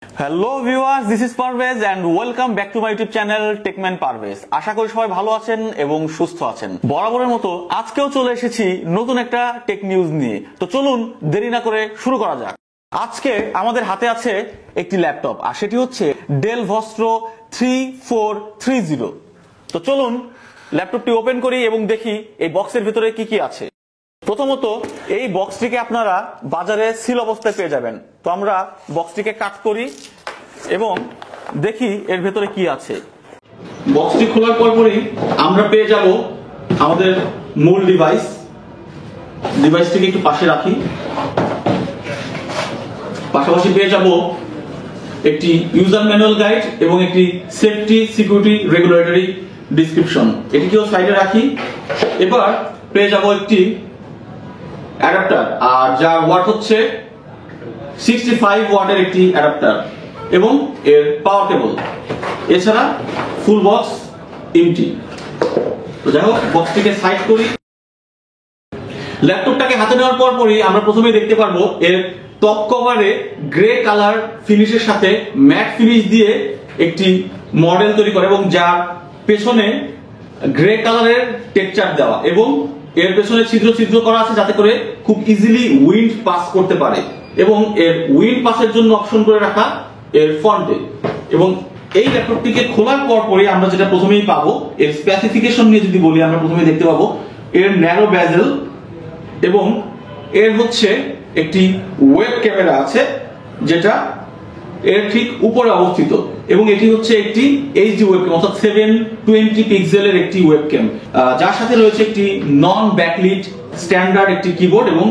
Hello viewers, this is Parvez and welcome back to my YouTube channel Techman Parvez. আশা করি সবাই ভালো আছেন এবং সুস্থ আছেন। বরাবরের মতো আজকেও চলে এসেছি নতুন একটা টেক নিউজ নিয়ে। তো চলুন দেরি না করে শুরু করা যাক। আজকে আমাদের হাতে আছে একটি ল্যাপটপ, আর সেটি হচ্ছে ডেল ভস্ট্রো 3430। তো চলুন ল্যাপটপটি ওপেন করি এবং দেখি এই বক্সের ভিতরে কি কি আছে। প্রথমত এই বক্সটিকে আপনারা বাজারে সিল অবস্থায় পেয়ে যাবেন। তো আমরা বক্সটিকে কাট করি এবং দেখি এর ভেতরে কি আছে। বক্সটি খোলার পরই আমরা পেয়ে যাব আমাদের মূল ডিভাইসটিকে একটু পাশে রাখি। পাশাপাশি পেয়ে যাব একটি ইউজার ম্যানুয়াল গাইড এবং একটি সেফটি সিকিউরিটি রেগুলেটরি ডেসক্রিপশন, এটিকেও সাইডে রাখি। এবার পেয়ে যাব একটি অ্যাডাপ্টার, আর যার ওয়াট হচ্ছে 65 ওয়াটের একটি অ্যাডাপ্টার এবং এর পাওয়ার কেবল। এছাড়া ফুল বক্স এমটি। তো যাই হোক, বক্সটিকে সাইড করি। ল্যাপটপটাকে হাতে নেওয়ার পরই আমরা প্রথমেই দেখতে পারবো এর টপ কভারে গ্রে কালার ফিনিশের সাথে ম্যাট ফিনিশ দিয়ে একটি মডেল তৈরি করে এবং যার পেছনে গ্রে কালারের টেক্সচার দেওয়া এবং এর পেছনে ছিদ্র করা আছে যাতে করে খুব ইজিলি উইন্ড পাস করতে পারে এবং এর উইন্ড পাসের জন্য অপশন করে রাখা এর ফন্টে। এবং এই ল্যাপটপটিকে খোলার পরই আমরা যেটা প্রথমেই পাবো, এর স্পেসিফিকেশন নিয়ে যদি বলি, আমরা প্রথমে দেখতে পাবো এর ন্যারো বেজেল এবং এর হচ্ছে একটি ওয়েব ক্যামেরা আছে যেটা এর ঠিক উপরে অবস্থিত এবং এটি হচ্ছে একটি এইচডি ওয়েবক্যাম, অর্থাৎ 720 পিক্সেলের একটি ওয়েবক্যাম, যার সাথে রয়েছে একটি নন ব্যাকলিট স্ট্যান্ডার্ড একটি কিবোর্ড এবং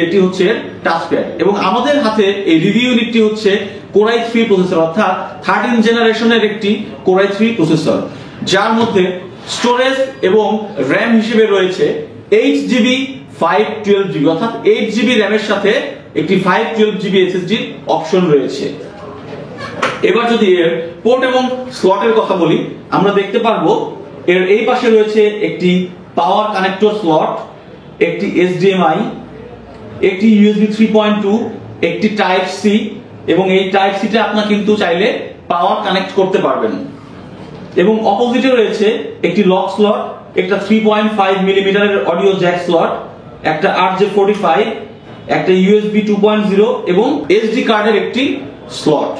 এটি হচ্ছে টাচপ্যাড। এবং আমাদের হাতে এই রিভিউ ইউনিটটি হচ্ছে Core i3 প্রসেসর, অর্থাৎ 13 জেনারেশনের একটি Core i3 প্রসেসর, যার মধ্যে স্টোরেজ এবং র্যাম হিসেবে রয়েছে 8GB 512GB, অর্থাৎ 8GB র্যামের সাথে একটি 512GB SSD অপশন রয়েছে। এবার যদি এর পোর্ট এবং স্লটের কথা বলি, আমরা দেখতে পারবো এর এই পাশে রয়েছে একটি পাওয়ার কানেক্টর স্লট, একটি HDMI, একটি USB 3.2, একটি টাইপ সি এবং এই টাইপ সিতে আপনারা কিন্তু চাইলে পাওয়ার কানেক্ট করতে পারবেন। এবং অপোজিটে রয়েছে একটি লক স্লট, একটা 3.5 মিলিমিটারের অডিও জ্যাক স্লট, একটা RJ45, একটা USB 2.0 এবং SD কার্ডের একটি স্লট।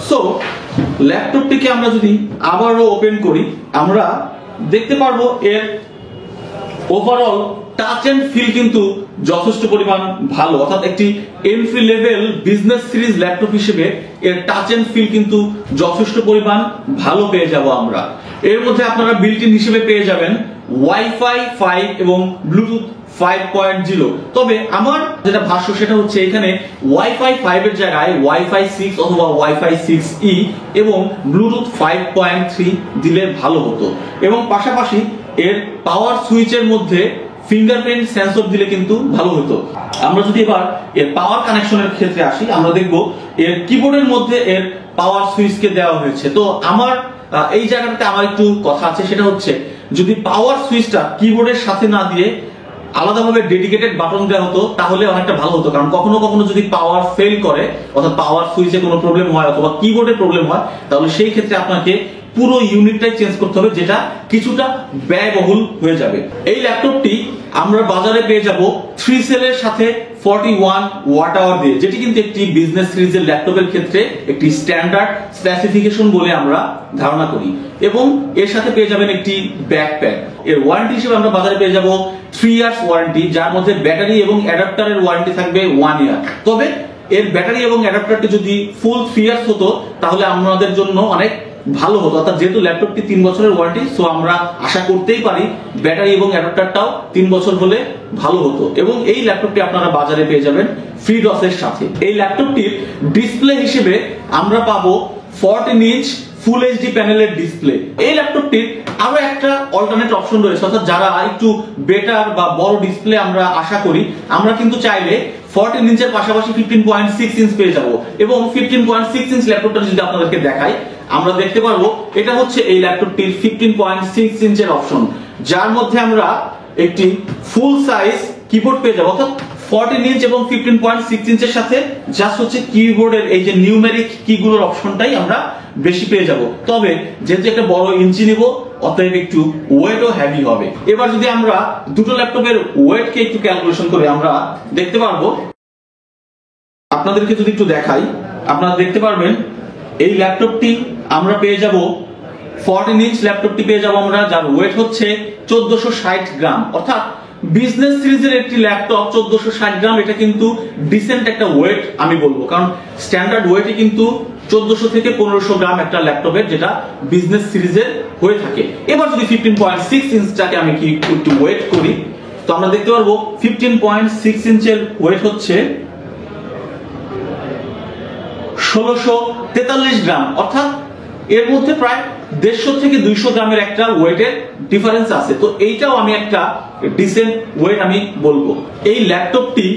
সো ল্যাপটপটিকে আমরা যদি আবারও ওপেন করি, আমরা দেখতে পারবো এর ওভারঅল টাচ এন্ড ফিল কিন্তু যথেষ্ট পরিমাণ ভালো, অর্থাৎ একটি entry level business series laptop হিসেবে এর টাচ এন্ড ফিল কিন্তু যথেষ্ট পরিমাণ ভালো পেয়ে যাব আমরা। এর মধ্যে আপনারা বিল্ট ইন হিসেবে পেয়ে যাবেন ওয়াইফাই 5 এবং ব্লুটুথ 5.0। তবে আমার যেটা ভাষ্য সেটা হচ্ছে এখানে ওয়াইফাই 5 এর জায়গায় ওয়াইফাই 6 অথবা ওয়াইফাই 6E এবং ব্লুটুথ 5.3 দিলে ভালো হতো। এবং পাশাপাশি এর পাওয়ার সুইচের মধ্যে ফিঙ্গারপ্রিন্ট সেন্সর দিলে কিন্তু ভালো হতো। আমরা যদি এবার এর পাওয়ার কানেকশনের ক্ষেত্রে আসি, আমরা দেখব এর কিবোর্ডের মধ্যে এর পাওয়ার সুইচকে দেওয়া হয়েছে। তো আমার এই জায়গাটাতে আমার একটু কথা আছে, সেটা হচ্ছে যদি পাওয়ার সুইচটা কিবোর্ডের সাথে না দিয়ে আলাদাভাবে ডেডিকেটেড বাটন দেওয়া হতো তাহলে অনেকটা ভালো হতো। কারণ কখনো কখনো যদি পাওয়ার ফেল করে, অর্থাৎ পাওয়ার সুইচে কোনো প্রবলেম হয় অথবা কিবোর্ডে প্রবলেম হয়, তাহলে সেই ক্ষেত্রে আপনাকে পুরো ইউনিটটাই চেঞ্জ করতে হবে, যেটা কিছুটা ব্যয়বহুল হয়ে যাবে। এই ল্যাপটপটি আমরা বাজারে পেয়ে যাব 3 সেলের সাথে 41 ওয়াট আওয়ার দিয়ে, যেটি কিন্তু একটি বিজনেস সিরিজের ল্যাপটপের ক্ষেত্রে একটি স্ট্যান্ডার্ড স্পেসিফিকেশন বলে আমরা ধারণা করি। এবং এর সাথে পেয়ে যাবেন একটি ব্যাকপ্যাক। এর ওয়ারেন্টি হিসেবে আমরা বাজারে পেয়ে যাব 3 ইয়ার্স ওয়ারেন্টি, যার মধ্যে ব্যাটারি এবং অ্যাডাপ্টারের ওয়ারেন্টি থাকবে 1 ইয়ার। তবে এর ব্যাটারি এবং অ্যাডাপ্টারটি যদি ফুল 3 ইয়ার্স হতো তাহলে আমাদের জন্য অনেক ভালো হতো, অর্থাৎ যেহেতু ল্যাপটপটি 3 বছরের ওয়ারেন্টি, সো আমরা আশা করতেই পারি ব্যাটারি এবং অ্যাডাপ্টারটাও 3 বছর হলে ভালো হতো। এবং এই ল্যাপটপটি আপনারা বাজারে পেয়ে যাবেন FreeDOS এর সাথে। এই ল্যাপটপটির ডিসপ্লে হিসেবে আমরা পাবো 14 ইঞ্চ ফুল এইচডি প্যানেলের ডিসপ্লে। এই ল্যাপটপটির আরো একটা অল্টারনেট অপশন রয়েছে, অর্থাৎ যারা একটু বেটার বা বড় ডিসপ্লে আমরা আশা করি, আমরা কিন্তু চাইলে 14 ইঞ্চের পাশাপাশি 15.6 ইঞ্চ পেয়ে যাব। এবং 15.6 ইঞ্চ ল্যাপটপটা যদি আপনাদেরকে দেখাই, আমরা দেখতে পারবো এটা হচ্ছে এই ল্যাপটপটির 15.6 ইঞ্চের অপশন, যার মধ্যে আমরা একটি ফুল সাইজ কিবোর্ড পেয়ে যাবো, অর্থাৎ 14 ইঞ্চ এবং 15.6 ইঞ্চের সাথে জাস্ট হচ্ছে কিবোর্ডের এই যে নিউমেরিক কিগুলোর অপশনটাই আমরা বেশি পেয়ে যাব। তবে যেহেতু একটা বড় ইঞ্চি নিব, অতএব একটু ওয়েটও হেভি হবে। এবার যদি আমরা দুটো ল্যাপটপের ওয়েটকে একটু ক্যালকুলেশন করে আমরা দেখতে পারবো। আপনাদেরকে যদি একটু দেখাই, আপনারা দেখতে পারবেন এই ল্যাপটপটি আমরা পেয়ে যাব 14 ইঞ্চ ল্যাপটপটি পেয়ে যাব আমরা, যার ওয়েট হচ্ছে 1460 গ্রাম। অর্থাৎ বিজনেস সিরিজের একটি ল্যাপটপ 1460 গ্রাম, এটা কিন্তু ডিসেন্ট একটা ওয়েট আমি বলবো, কারণ স্ট্যান্ডার্ড ওয়েটই কিন্তু 1400 থেকে 1500 গ্রাম একটা ল্যাপটপের, যেটা বিজনেস সিরিজের হয়ে থাকে। এবার যদি 15.6 ইঞ্চটাকে আমি কি একটু ওয়েট করি, তো আমরা দেখতে পারবো 15.6 ইঞ্চের ওয়েট হচ্ছে 1643 গ্রাম। অর্থাৎ এর মধ্যে প্রায় 150 থেকে 200 গ্রামের একটা ওয়েটের ডিফারেন্স আছে। তো এইটাও আমি একটা ডিসেন্ট ওয়েট আমি বলবো। এই ল্যাপটপটি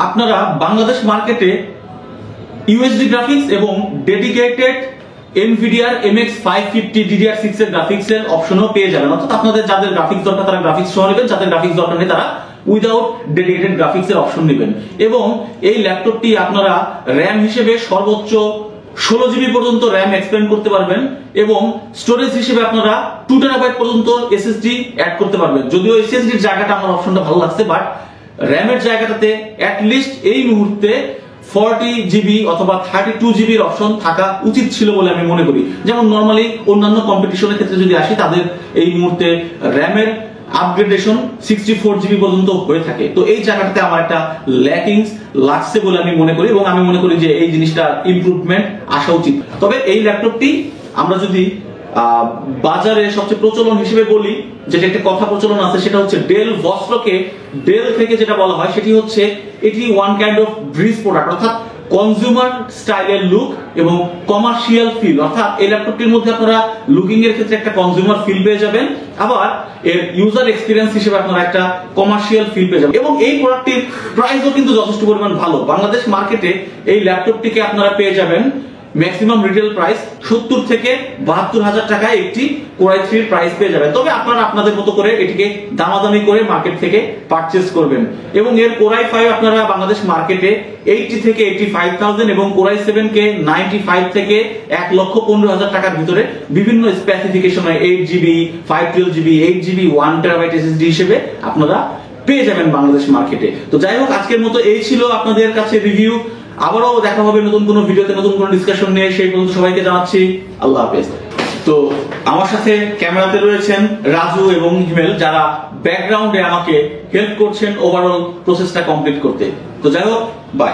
আপনারা বাংলাদেশ মার্কেটে ইউএসডি গ্রাফিক্স এবং ডেডিকেটেড এনভিডিআর MX 550 DDR6 এর গ্রাফিক্স এর অপশনও পেয়ে যাবেন। অর্থাৎ আপনাদের যাদের গ্রাফিক্স দরকার তারা গ্রাফিক্স সহ নেবেন, যাদের গ্রাফিক্স দরকার নেই তারা উইদাউট ডেডিকেটেড গ্রাফিক্স এর অপশন নেবেন। এবং এই ল্যাপটপটি আপনারা র্যাম হিসেবে সর্বোচ্চ 16 জিবি পর্যন্ত র্যাম এক্সপ্যান্ড করতে পারবেন এবং স্টোরেজ হিসেবে আপনারা 2 টেরাবাইট পর্যন্ত এসএসডি অ্যাড করতে পারবেন। যদিও এসএসডি এর জায়গাটা আমার অপশনটা ভালো লাগছে, বাট র্যামের জায়গাটাতে অ্যাট লিস্ট এই মুহূর্তে 40 জিবি অথবা 32 জিবির অপশন থাকা উচিত ছিল বলে আমি মনে করি। যেমন নরমালি অন্যান্য কম্পিটিশনের ক্ষেত্রে যদি আসি, তাদের এই মুহূর্তে র্যামের আপগ্রেডেশন 64 জিবি পর্যন্ত হয়ে থাকে। তো এই জায়গাটাতে আমার একটা ল্যাকিংস লাগছে বলে আমি মনে করি এবং আমি মনে করি যে এই জিনিসটা ইমপ্রুভমেন্ট আসা উচিত। তবে এই ল্যাপটপটি আমরা যদি বাজারে সবচেয়ে প্রচলন হিসেবে বলি, যেটা একটা কথা প্রচলন আছে, সেটা হচ্ছে ডেল ভস্ট্রকে ডেল থেকে যেটা বলা হয় সেটি হচ্ছে এটি one kind of bridge product, অর্থাৎ কনজিউমার স্টাইলের লুক এবং কমার্শিয়াল ফিল। অর্থাৎ এই ল্যাপটপটির মধ্যে আপনারা লুকিং এর ক্ষেত্রে একটা কনজিউমার ফিল পেয়ে যাবেন, আবার এর ইউজার এক্সপিরিয়েন্স হিসেবে আপনারা একটা কমার্শিয়াল ফিল পেয়ে যাবেন। এবং এই প্রোডাক্টটির প্রাইসও কিন্তু যথেষ্ট পরিমাণ ভালো। বাংলাদেশ মার্কেটে এই ল্যাপটপটিকে আপনারা পেয়ে যাবেন ম্যাক্সিমাম রিটেল প্রাইস 70 থেকে 72,000 টাকায় একটি Core i3 এর প্রাইস পেয়ে যাবেন। তবে আপনারা আপনাদের মতো করে এটিকে দামাদামি করে মার্কেট থেকে পারচেজ করবেন। এবং এর Core i5 আপনারা বাংলাদেশ মার্কেটে 80 থেকে 85,000 এবং Core i7 কে 95 থেকে 1,15,000 টাকার ভিতরে বিভিন্ন স্পেসিফিকেশনে 8GB 512GB 8GB 1 terabyte SSD হিসেবে আপনারা পেয়ে যাবেন বাংলাদেশ মার্কেটে। তো যাই হোক, আজকের মতো এই ছিল আপনাদের কাছে রিভিউ। আবারও দেখা হবে নতুন কোনো ভিডিওতে নতুন কোনো ডিসকাশন নিয়ে। সেই পর্যন্ত সবাইকে জানাচ্ছি আল্লাহ হাফেজ। তো আমার সাথে ক্যামেরাতে রয়েছেন রাজু এবং হিমেল, যারা ব্যাকগ্রাউন্ডে আমাকে হেল্প করছেন ওভারঅল প্রসেসটা কমপ্লিট করতে। তো যাই হোক, বাই।